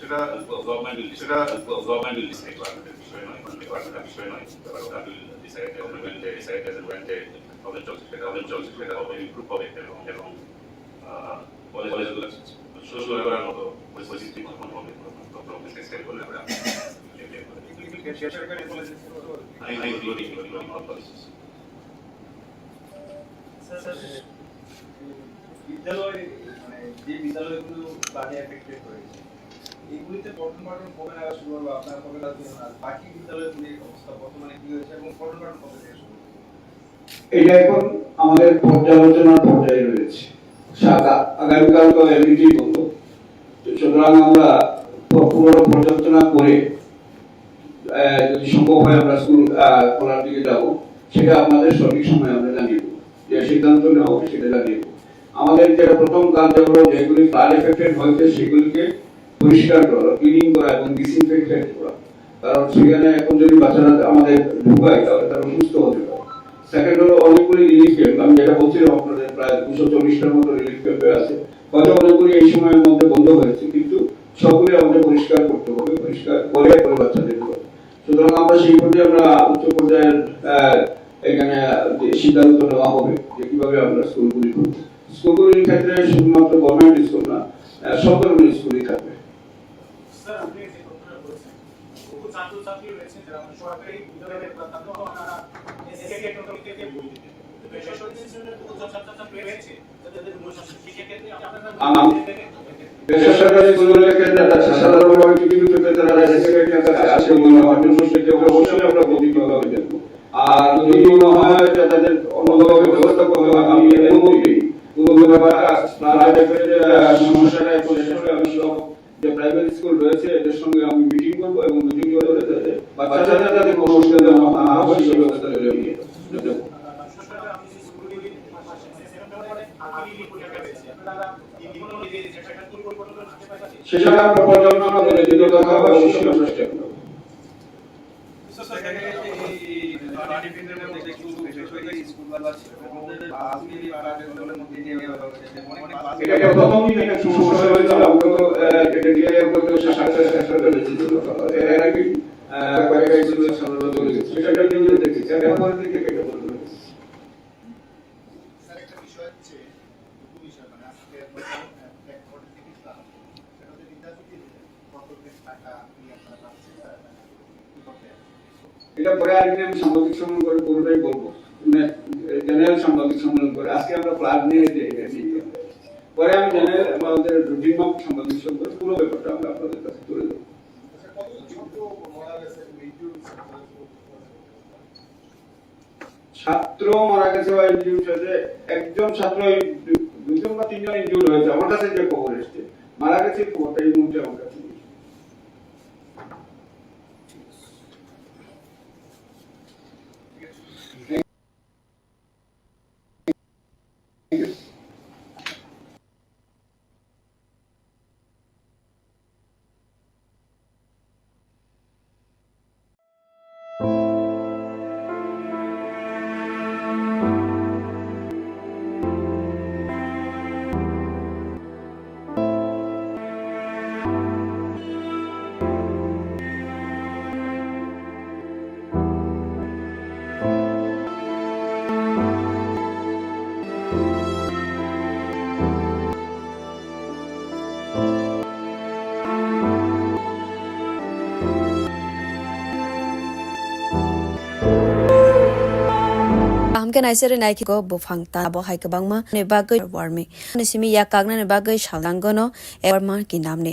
সেটা government will decide গভর্নমেন্টের বিষয় নয়, ডিপার্টমেন্টের বিষয় নয়। ওটা will decide, government will decide as and when they problem চলছে সেটা হবে ইমপ্রুভ হবে এবং কলেজগুলো শুরু করার মতো পরিস্থিতি তখন হবে। তখন এক্সেপ্ট করলে আমরা বিদ্যালয় মানে যে বিদ্যালয়গুলো বাজে এফেক্টেড হয়েছে এগুলিতে পঠন পাঠন কবে নাগাদ শুরু হবে আপনার কবে নাগাদ শুরু হবে, বাকি বিদ্যালয়গুলির অবস্থা বর্তমানে কি হয়েছে এবং পঠন পাঠন কবে থেকে শুরু হবে? এটা এখন আমাদের পর্যালোচনার পর্যায়ে রয়েছে। আগামীকাল তো এমনিটি বলবো, সুতরাং আমরা পুরো পর্যালোচনা করে যদি সম্ভব হয় আমরা স্কুল খোলার দিকে যাব, সেটা আপনাদের সঠিক সময় আমরা জানিয়ে দেবো। যে সিদ্ধান্ত নেওয়া হবে সেটা জানিয়ে দেবো। আমাদের যেটা প্রথম কাজ হলো যেগুলি ফ্লাড এফেক্টেড হয়েছে সেগুলিকে পরিষ্কার করা, ক্লিনিং করা এবং ডিসইনফেক্টেড করা। কারণ সেখানে এখন যদি বাচ্চারা আমাদের ঢুকায় তাহলে তারা সুস্থ হতে পারে। সেকেন্ড হলো অনেকগুলি রিলিফ ক্যাম্প, আমি যেটা বলছিলাম আপনাদের প্রায় 240টার মতো রিলিফ ক্যাম্পে আছে, হয়তো অনেকগুলি এই সময়ের মধ্যে বন্ধ হয়েছে, কিন্তু সবগুলি আমাদের পরিষ্কার করতে হবে, পরিষ্কার করে বাচ্চাদের হবে। সুতরাং আমরা সেই পর্যায়ে আমরা উচ্চ পর্যায়ের এখানে সিদ্ধান্ত নেওয়া হবে যে কিভাবে আমরা স্কুলগুলি করবো। স্কুলগুলির ক্ষেত্রে শুধুমাত্র গভর্নমেন্ট স্কুল না, সব ধরনের স্কুলই থাকবে। স্যার আপনি যে কথাটা বলেছেন, বহু ছাত্রছাত্রী রয়েছে যারা সরকারি বিদ্যালয়ে পড়াশোনা করে তারা এসকে থেকে বই দিতে, কিন্তু বেসরকারি স্কুলে বহু ছাত্রছাত্রী রয়েছে যাদের মূল শিক্ষা ক্ষেত্রে আপনারা বেসরকারি স্কুলের ক্ষেত্রে সাধারণভাবে কিছু ক্ষেত্রে তারা রেসিডেন্ট আকারে আসে বলে আমার জন্য সেটা অবশ্যই আমরা পজিটিভভাবে দেখবো। আর যদি মনে হয় যে তাদের অন্যভাবে ব্যবস্থা করতে হবে, আমি এর মধ্যে পুরো ব্যাপারটা সমস্যাটা একটু আমি সব যে প্রাইভেট স্কুল রয়েছে এদের সঙ্গে আমি মিটিং করবো এবং মিটিং করে বাচ্চারা তাদের কোনো অসুবিধা না হবে সেই ব্যবস্থা নিয়ে দেবো। সেটা আমরা পর্যালোচনা করে যদি কথা হয় অবশ্যই আমরা স্টেপ নেব। এটা প্রথমই একটা সমস্যা হয়েছিল, আমরা তো এটা ডিআইএর করতে সাথে রেজিস্ট্রি করতে এর আগে কয়েকটা স্কুলের সামনে চলে গেছে, সেটা নিয়ে দেখেছি এর পরে থেকে এটা বলতে হবে। স্যার একটা বিষয় হচ্ছে দুটো বিষয় মানে আজকে এক কোটি থেকে ইসলাম সেটা হচ্ছে বিদ্যাপীঠে কত টাকা নিয়ে আপনারা পাচ্ছেন স্যার কি করতে এটা পরে আরেকদিন আমি সাংবাদিক সম্মেলন করে পুরোটাই বলবো, জেনারেল সাংবাদিক সম্মেলন করে। আজকে আমরা প্লাগ নিয়ে দিয়েছি, পরে আমি জেনারেল আমাদের রুটিন মাপ সাংবাদিক সম্মেলন করে পুরো ব্যাপারটা আমরা আপনাদের কাছে তুলে দেবো। ছাত্র মারা গেছে বা ইনজিউর হয়েছে, একজন ছাত্র 2জন বা 3জন ইনজিউর হয়েছে, আমার কাছে যে খবর এসছে মারা গেছে খবরটা এই মুহূর্তে আমার কাছে নেই। Amken aisere nai ko bufang ta bo hai kabang ma ne bagai warmi ne simi ya kagna ne bagai shalangono ewer ma ki namne